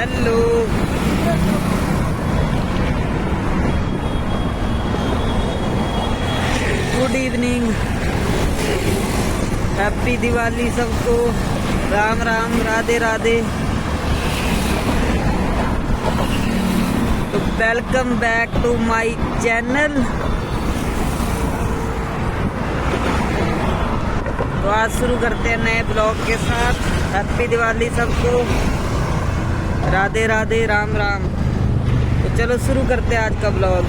Hello good evening, happy Diwali सबको। राम राम, राधे राधे। तो welcome back to my channel. तो आज शुरू करते हैं नए ब्लॉग के साथ। हैप्पी दिवाली सबको, राधे राधे, राम राम। तो चलो शुरू करते हैं आज का ब्लॉग।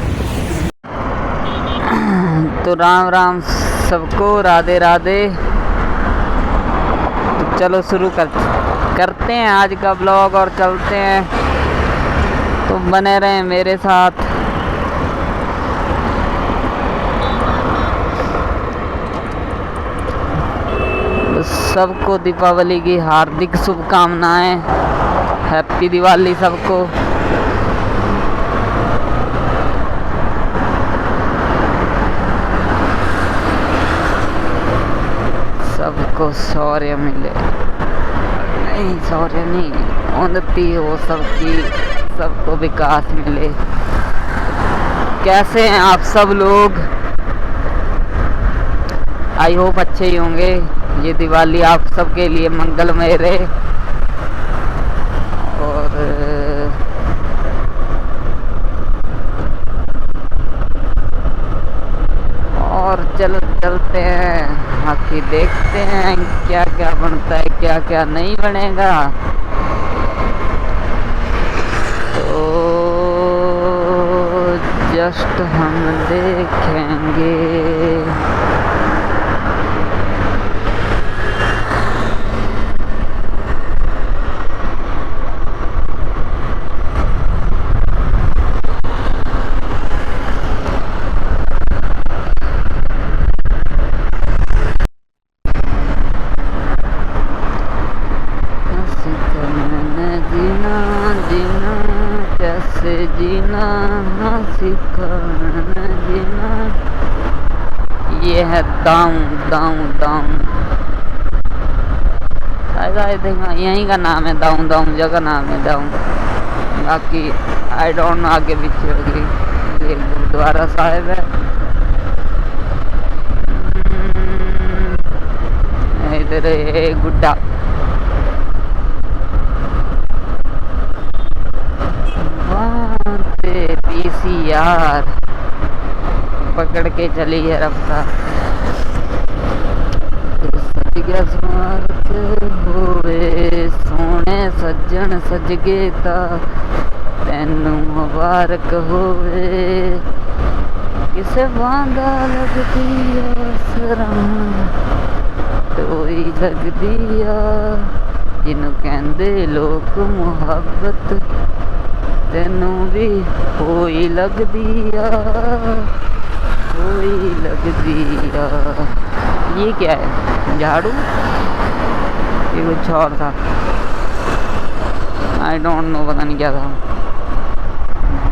तो राम राम सबको, राधे राधे। तो चलो शुरू करते हैं आज का ब्लॉग और चलते हैं। तो बने रहें मेरे साथ। सबको दीपावली की हार्दिक शुभकामनाएं। हैप्पी दिवाली सबको। सबको शौर्य मिले, नहीं शौर्य नहीं, उन्नति हो सबकी, सबको विकास मिले। कैसे हैं आप सब लोग? आई होप अच्छे ही होंगे। ये दिवाली आप सबके लिए मंगलमय रहे। और चलते हैं, बाकी देखते हैं क्या क्या बनता है, क्या क्या नहीं बनेगा। तो जस्ट हम देखेंगे। जीना सिखाना जीना। ये है दाऊं दाऊं दाऊं। शायद यहीं का नाम है दाऊं दाऊं, जगह नाम है दाऊं। बाकी आई डोंट नो आगे पीछे होगी। ये गुरुद्वारा साहिब है। इधर है गुड्डा। यार पकड़ के चली है रफ्तार। होवे सोने सज्जन सजगे ता तैनू मुबारक होवे। किसे बांधा लगदी सरां तोई लगदी आ। जिन्नू कहंदे लोक मुहब्बत तेनू भी कोई लगदी आ, कोई लगदी आ। ये क्या है? झाड़ू? ये कुछ और था, आई डोंट नो, पता नहीं क्या था।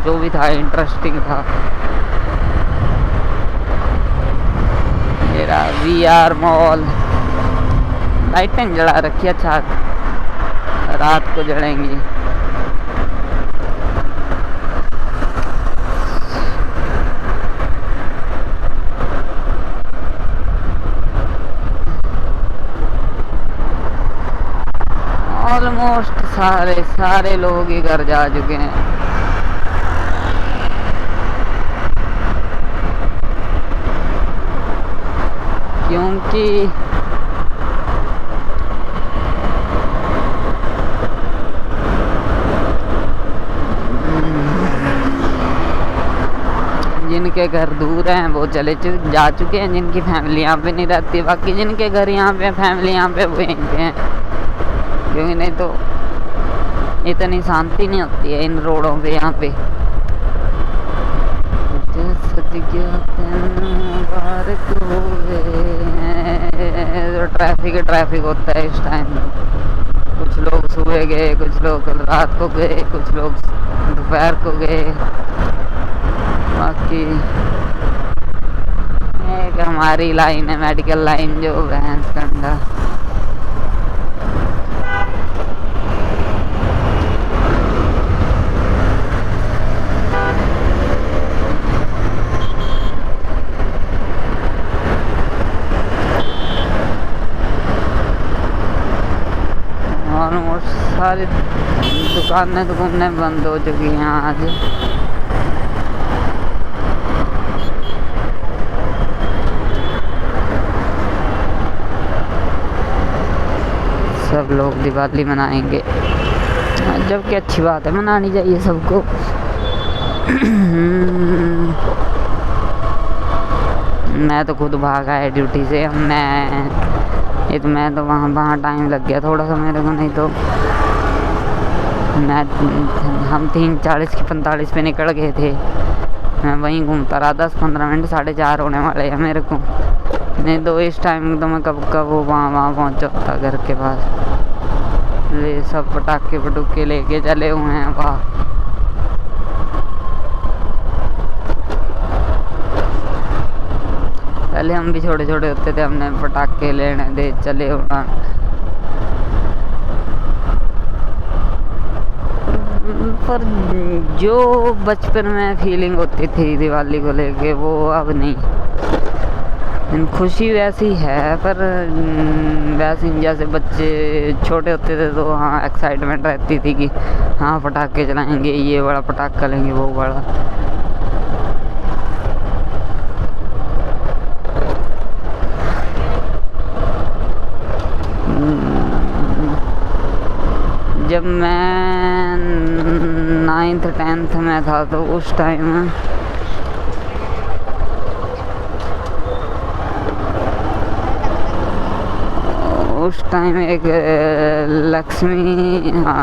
जो भी था इंटरेस्टिंग था। मेरा VR मॉल। लाइटें जला रखी, अच्छा रात को जलेंगी। ऑलमोस्ट सारे लोग ही घर जा चुके हैं। क्योंकि जिनके घर दूर हैं वो जा चुके हैं, जिनकी फैमिली यहाँ पे नहीं रहती। बाकी जिनके घर यहाँ पे, फैमिली यहाँ पे, वो यहीं पे हैं। क्योंकि नहीं तो इतनी शांति नहीं होती है इन रोडों पे यहाँ पे। तो ट्रैफिक होता है इस टाइम। कुछ लोग सुबह गए, कुछ लोग रात को गए, कुछ लोग दोपहर को गए। बाकी एक हमारी लाइन है, मेडिकल लाइन, जो भैंस कंडा। सारी दुकानें बंद हो चुकी हैं आज। सब लोग दिवाली मनाएंगे, जबकि अच्छी बात है, मनानी चाहिए सबको। मैं तो खुद भागा है ड्यूटी से। मैं तो वहाँ टाइम लग गया थोड़ा सा मेरे को, नहीं तो हम 3:40 की 45 पे निकल गए थे। मैं वहीं घूमता रहा 10-15 मिनट, 4:30 होने वाले हैं मेरे को। नहीं तो इस टाइम तो मैं कब वो वहाँ पहुँच जाता घर के पास। ये सब पटाखे लेके चले हुए हैं वहाँ। पहले हम भी छोटे छोटे होते थे, हमने पटाखे लेने दे चले होना। पर जो बचपन में फीलिंग होती थी दिवाली को लेके, वो अब नहीं। खुशी वैसी है, पर वैसे जैसे बच्चे छोटे होते थे तो हाँ एक्साइटमेंट रहती थी कि हाँ पटाखे चलाएंगे, ये बड़ा पटाखा लेंगे, वो बड़ा। जब मैं 9th-10th में था तो उस टाइम एक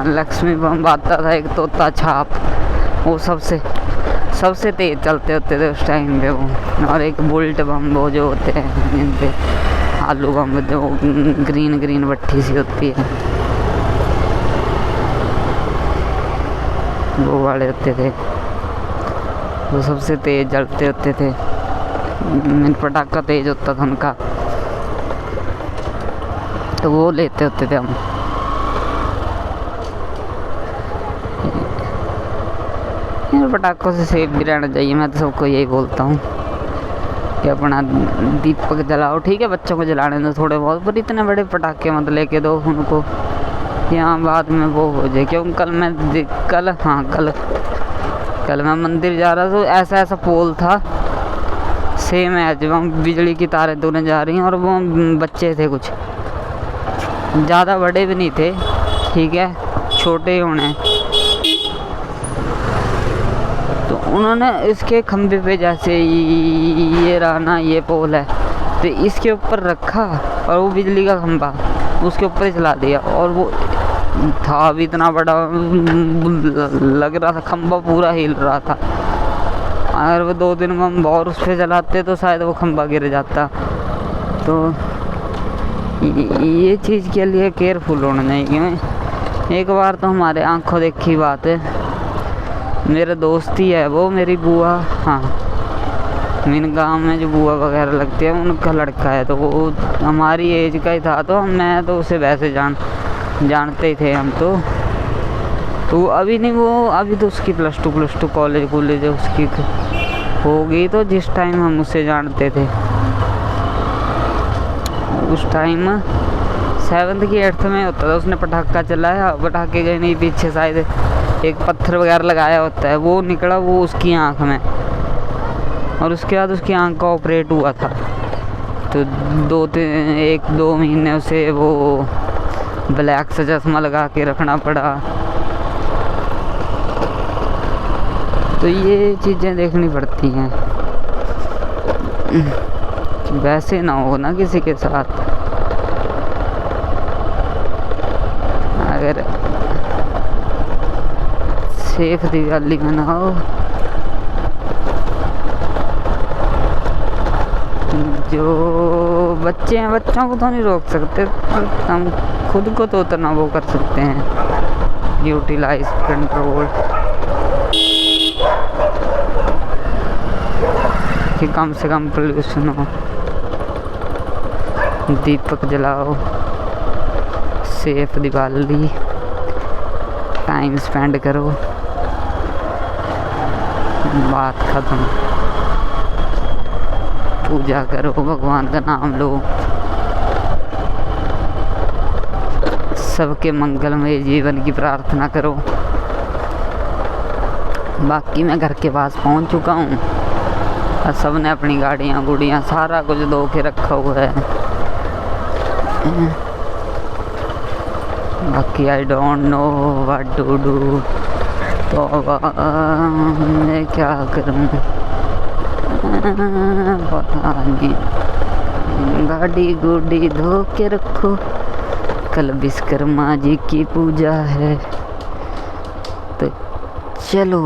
लक्ष्मी बम आता था, एक तोता छाप, वो सबसे तेज चलते होते थे उस टाइम पे वो। और एक बुलेट बम, वो जो होते हैं जिन पे आलू बम, जो ग्रीन भट्टी सी होती है, वो वाले होते थे, वो सबसे तेज जलते होते थे। पटाखा तेज होता था उनका, तो वो लेते होते थे हम। पटाखों से सेफ भी रहना चाहिए। मैं तो सबको यही बोलता हूँ कि अपना दीपक जलाओ। ठीक है, बच्चों को जलाने दो थोड़े बहुत, पर इतने बड़े पटाखे मत लेके दो उनको, यहाँ बाद में वो हो जाए। क्योंकि कल मैं मंदिर जा रहा था, तो ऐसा पोल था सेम है, जब हम बिजली की तारें दोनों जा रही हैं, और वो बच्चे थे, कुछ ज़्यादा बड़े भी नहीं थे, ठीक है, छोटे ही होने। तो उन्होंने इसके खंभे पे, जैसे ये रहा ना, ये पोल है, तो इसके ऊपर रखा और वो बिजली का खंभा उसके ऊपर चला दिया। और वो था भी इतना बड़ा, लग रहा था खंभा पूरा हिल रहा था। अगर वो 2 दिन में हम और उस पर चलाते तो शायद वो खंभा गिर जाता। तो ये चीज़ के लिए केयरफुल होना चाहिए। एक बार तो हमारे आंखों देखी बात है, मेरे दोस्त ही है वो, मेरी बुआ, हाँ मेरे गांव में जो बुआ वगैरह लगती है उनका लड़का है, तो वो हमारी एज का ही था। तो मैं तो उसे वैसे जानते ही थे हम। तो अभी नहीं, वो अभी तो उसकी +2 कॉलेज उसकी होगी। तो जिस टाइम हम उसे जानते थे, उस टाइम 7th की 8th में होता था। उसने पटाखा चलाया, पटाखे के नहीं पीछे शायद एक पत्थर वगैरह लगाया होता है, वो निकला वो उसकी आँख में, और उसके बाद उसकी आँख का ऑपरेट हुआ था। तो 1-2 महीने उसे वो ब्लैक सा चश्मा लगा के रखना पड़ा। तो ये चीज़ें देखनी पड़ती हैं, वैसे ना हो ना किसी के साथ। अगर सेफ दिवाली मनाओ। जो बच्चे हैं, बच्चों को तो नहीं रोक सकते, हम खुद को तो उतना वो कर सकते हैं, यूटिलाइज कंट्रोल, कि कम से कम पोल्यूशन हो। दीपक जलाओ, सेफ दिवाली, टाइम स्पेंड करो, बात खत्म। पूजा करो, भगवान का नाम लो, सबके मंगलमय जीवन की प्रार्थना करो। बाकी मैं घर के पास पहुंच चुका हूँ और सब ने अपनी गाड़ियाँ गुड़ियाँ सारा कुछ धो के रखा हुआ है। बाकी I don't know what to do. तो मैं क्या करूँ पता नहीं। गाड़ी गुड़ी धो के रखो, कल विश्वकर्मा जी की पूजा है। तो चलो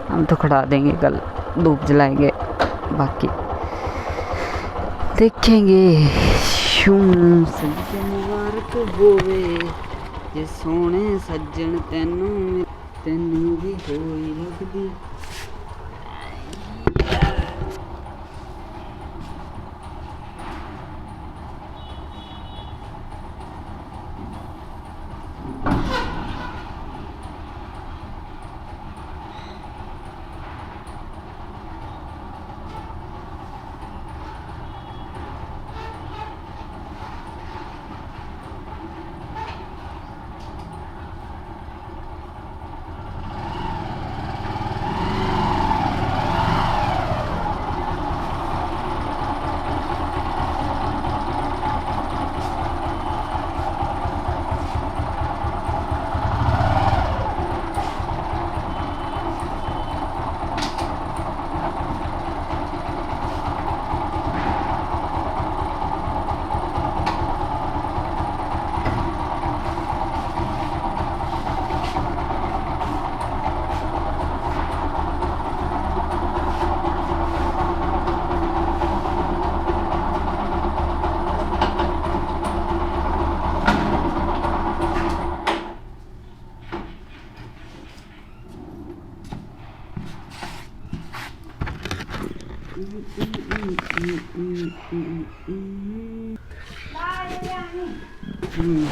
हम तो खड़ा देंगे, कल धूप जलाएंगे, बाकी देखेंगे। सज्जन वारक होवे जे सोने सज्जन तेनू तेनू भी होई लगदी।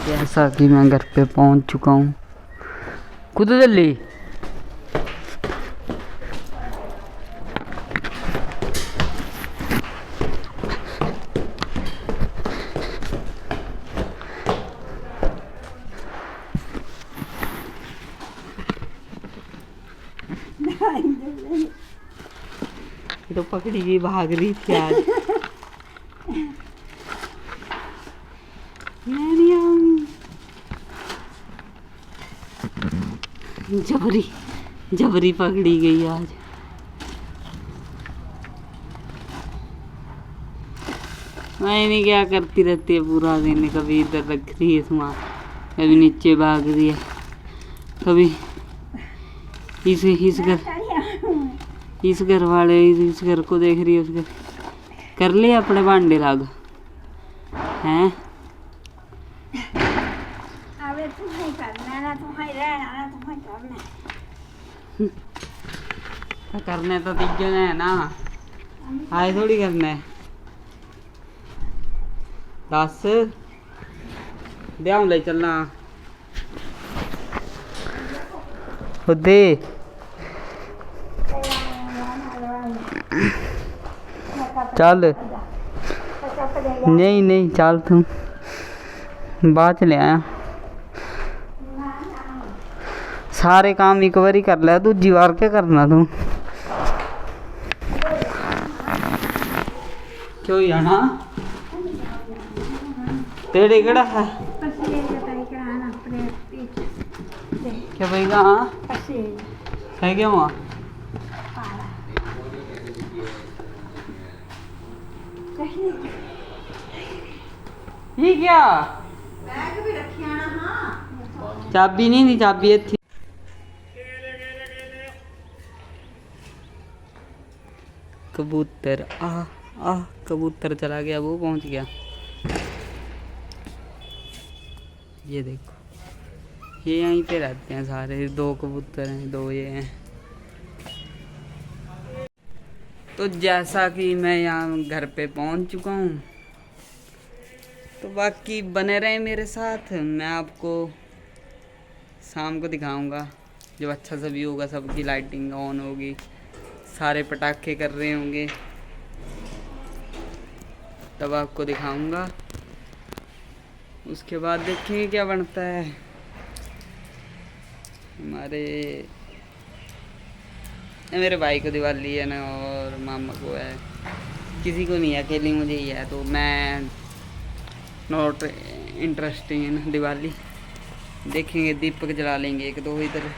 जैसा कि मैं घर पे पहुंच चुका हूँ। खुद जल्दी तो पकड़ी गई, भाग रही थी आज। मैं नहीं आऊंगी। जबरी जबरी पकड़ी गई आज। मैं नहीं, क्या करती रहती है पूरा दिन, कभी इधर रख रही है सामान, कभी नीचे भाग रही है, कभी इस घर वाले इस घर को देख रही है, उस घर कर लिया अपने भांडे लाग हैं। करने तो तीजों ने है ना, आए थोड़ी करने। 10 ब्याह ले चलना खुदे। चल नहीं नहीं चल, तुम बाद च ले आया। सारे काम एक बारी कर लिया, दूजी बार क्या करना तू? क्यों जाना तेरे केड़ा है क्या भाई? कहाँ है क्या वहाँ? ये क्या बैग भी रखी आना? हाँ चाबी नहीं थी, चाबी थी। कबूतर आ कबूतर चला गया, वो पहुंच गया। ये देखो, ये यहीं पे रहते हैं सारे। 2 कबूतर हैं, 2 ये हैं। तो जैसा कि मैं यहाँ घर पे पहुंच चुका हूँ, तो बाकी बने रहे मेरे साथ। मैं आपको शाम को दिखाऊंगा जब अच्छा सा व्यू होगा, सबकी लाइटिंग ऑन होगी, सारे पटाखे कर रहे होंगे, तब आपको दिखाऊंगा। उसके बाद देखेंगे क्या बनता है। मेरे भाई को दिवाली है ना, और मामा को है, किसी को नहीं है, अकेली मुझे ही है। तो मैं नॉट इंटरेस्टिंग इन दिवाली। देखेंगे, दीपक जला लेंगे एक दो इधर,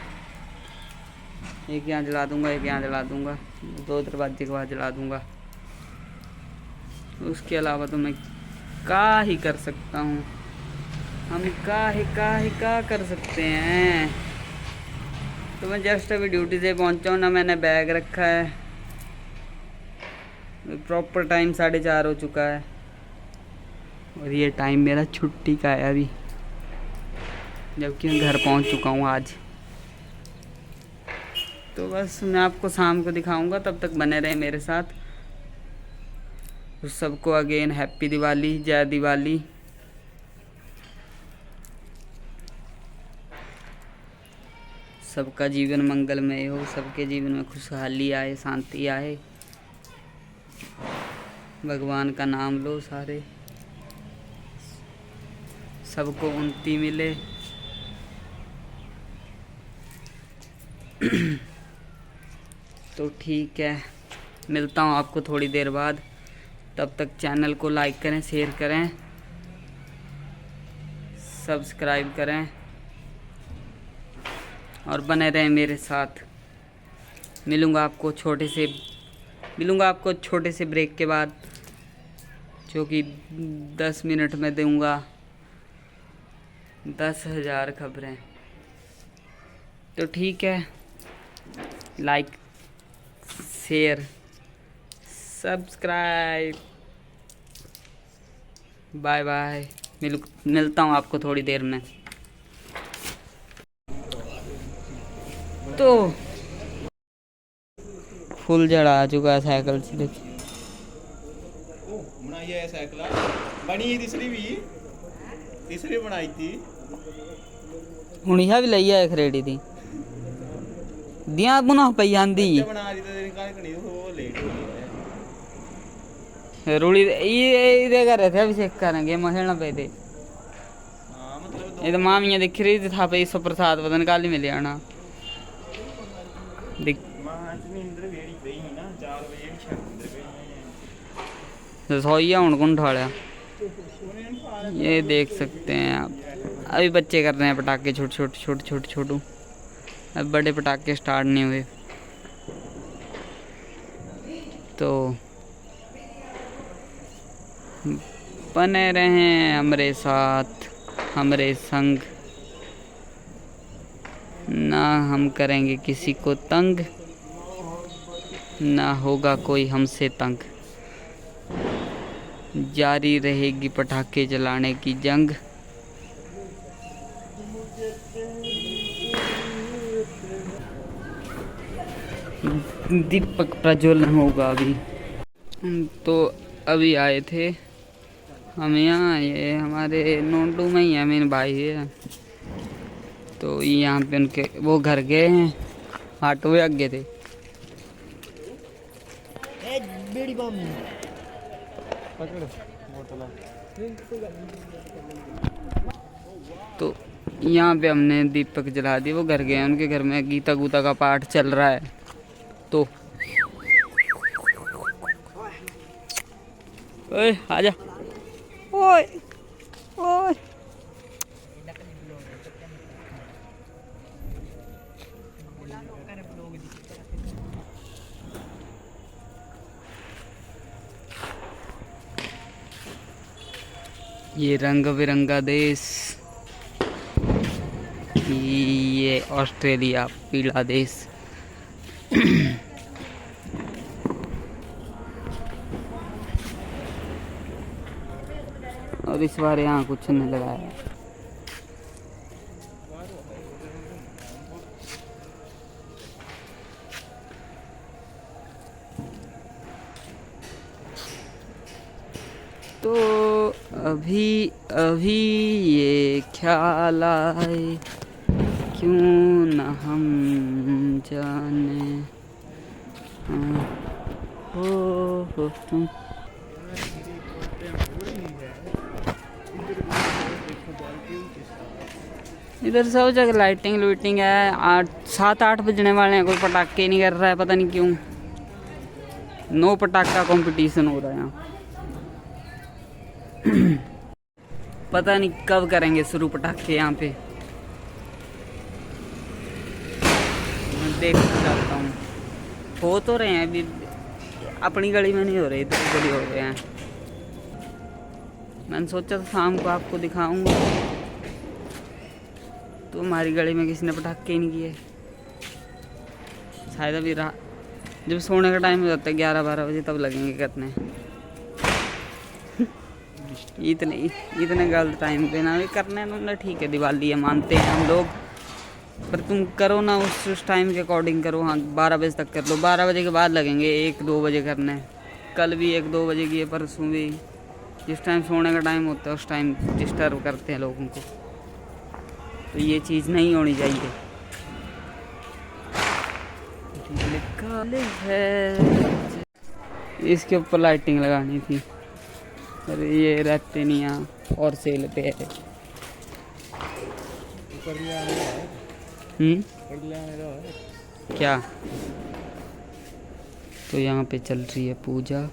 एक यहाँ जला दूंगा, एक यहाँ जला दूंगा, 2 दरवाजे के बाद जला दूंगा। उसके अलावा तो मैं क्या ही कर सकता हूँ। हम क्या कर सकते हैं। तो मैं जस्ट अभी ड्यूटी से पहुँचा हूँ ना, मैंने बैग रखा है। प्रॉपर टाइम 4:30 हो चुका है, और ये टाइम मेरा छुट्टी का है अभी, जबकि मैं घर पहुँच चुका हूँ आज। तो बस मैं आपको शाम को दिखाऊंगा, तब तक बने रहे मेरे साथ। तो सबको अगेन हैप्पी दिवाली, जय दिवाली। सबका जीवन मंगलमय हो, सबके जीवन में खुशहाली आए, शांति आए। भगवान का नाम लो सारे, सबको उन्नति मिले। तो ठीक है, मिलता हूँ आपको थोड़ी देर बाद। तब तक चैनल को लाइक करें, शेयर करें, सब्सक्राइब करें और बने रहें मेरे साथ। मिलूँगा आपको छोटे से ब्रेक के बाद, जो कि 10 मिनट में दूँगा 10,000 खबरें। तो ठीक है, like, share, subscribe. Bye bye, मिलता हूँ आपको थोड़ी देर में। तो फुल जड़ आ चुका है साइकिल से, देखिए। बनाई है साइकिल, बनी तीसरी बनाई थी। हुणिया भी लई है खरेडी थी दिया बुना पई आंदी बना दी तो निकाल के नहीं, वो लेट हो गई है। रूड़ी ये कर रहे थे, अभिषेक करेंगे महेना पे थे। हां मतलब ये तो मामियां दिख रही थी, था पे 100 प्रसाद पता नहीं काली मिले आना देख। मां नींदर वेड़ी पई ना, 4 बजे की छत नींदर तो सोइया हूं कौन उठाया। ये देख सकते हैं आप, अभी बच्चे कर रहे हैं पटाखे छोटे। अब बड़े पटाखे स्टार्ट नहीं हुए। तो बने रहें हमारे साथ, हमारे संग। ना हम करेंगे किसी को तंग, ना होगा कोई हमसे तंग। जारी रहेगी पटाखे जलाने की जंग। दीपक प्रज्वलन होगा अभी। तो अभी आए थे हम यहाँ, ये हमारे नोंडू में ही है, मेरे भाई है। तो यहाँ पे उनके वो घर गए हैं, ऑटो में आगे थे। तो यहाँ पे हमने दीपक जला दिए, वो घर गए हैं, उनके घर में गीता गूता का पाठ चल रहा है। तो ओए आजा, ओए ओए ये रंग बिरंगा देश, ये ऑस्ट्रेलिया पीला देश। और इस बार यहाँ कुछ नहीं लगाया। तो अभी ये ख्याल आए, क्यों न हम जाने। इधर सब जगह लाइटिंग लूटिंग है। 7-8 बजने वाले हैं, कोई पटाखे नहीं कर रहा है, पता नहीं क्यों। नो पटाखा कंपटीशन हो रहा है यहाँ। पता नहीं कब करेंगे शुरू पटाखे यहाँ पे, मैं देखना चाहता हूँ। हो तो रहे हैं अभी, अपनी गली में नहीं हो रहे, इधर गली हो रहे हैं। मैंने सोचा था शाम को आपको दिखाऊंगा, तो हमारी गली में किसी ने पटाखे ही नहीं किए। शायद अभी जब सोने का टाइम हो जाता है 11-12 बजे, तब लगेंगे करने। इतने गलत टाइम पे ना भी करने ना, ठीक है दिवाली है मानते हैं हम लोग, पर तुम करो ना उस टाइम के अकॉर्डिंग करो। हाँ 12 बजे तक कर लो, 12 बजे के बाद लगेंगे 1-2 बजे करने। कल भी 1-2 बजे किए, परसों भी। जिस टाइम सोने का टाइम होता है उस टाइम डिस्टर्ब करते हैं लोगों को, तो ये चीज़ नहीं होनी चाहिए। है इसके ऊपर लाइटिंग लगानी थी, पर ये रहते नहीं यहाँ और सेल पे है। क्या तो यहाँ पे चल रही है पूजा।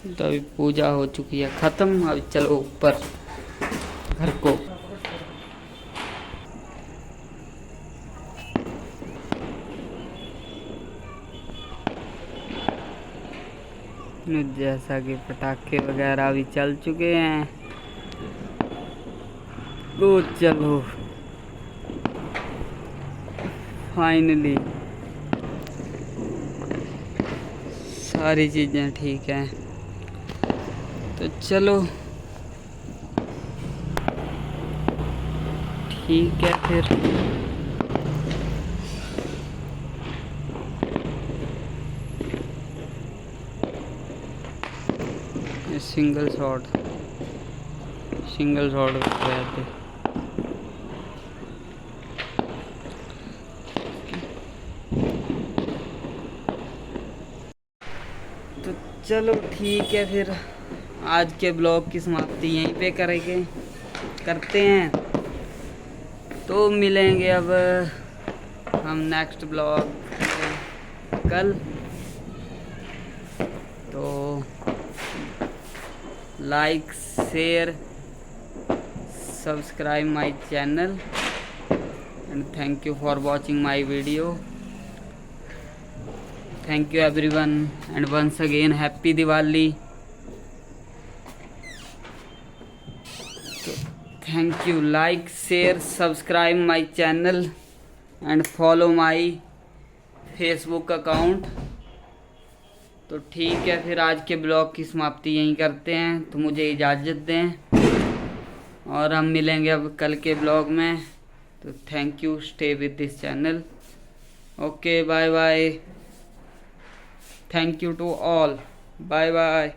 तो अभी पूजा हो चुकी है ख़त्म। अभी चलो ऊपर घर को। जैसा कि पटाखे वगैरह भी चल चुके हैं, तो चलो फाइनली सारी चीज़ें ठीक हैं। तो चलो ठीक है फिर। सिंगल शॉट रहते। तो चलो ठीक है फिर, आज के ब्लॉग की समाप्ति यहीं पे करते हैं। तो मिलेंगे अब हम नेक्स्ट ब्लॉग कल। तो like share subscribe my channel and thank you for watching my video. Thank you everyone and once again happy Diwali. Thank you. Like, share, subscribe my channel and follow my Facebook account। तो ठीक है, फिर आज के blog की समाप्ति यहीं करते हैं। तो मुझे इजाज़त दें और हम मिलेंगे अब कल के ब्लॉग में। तो thank you, stay with this channel. Okay, bye bye. Thank you to all, bye bye.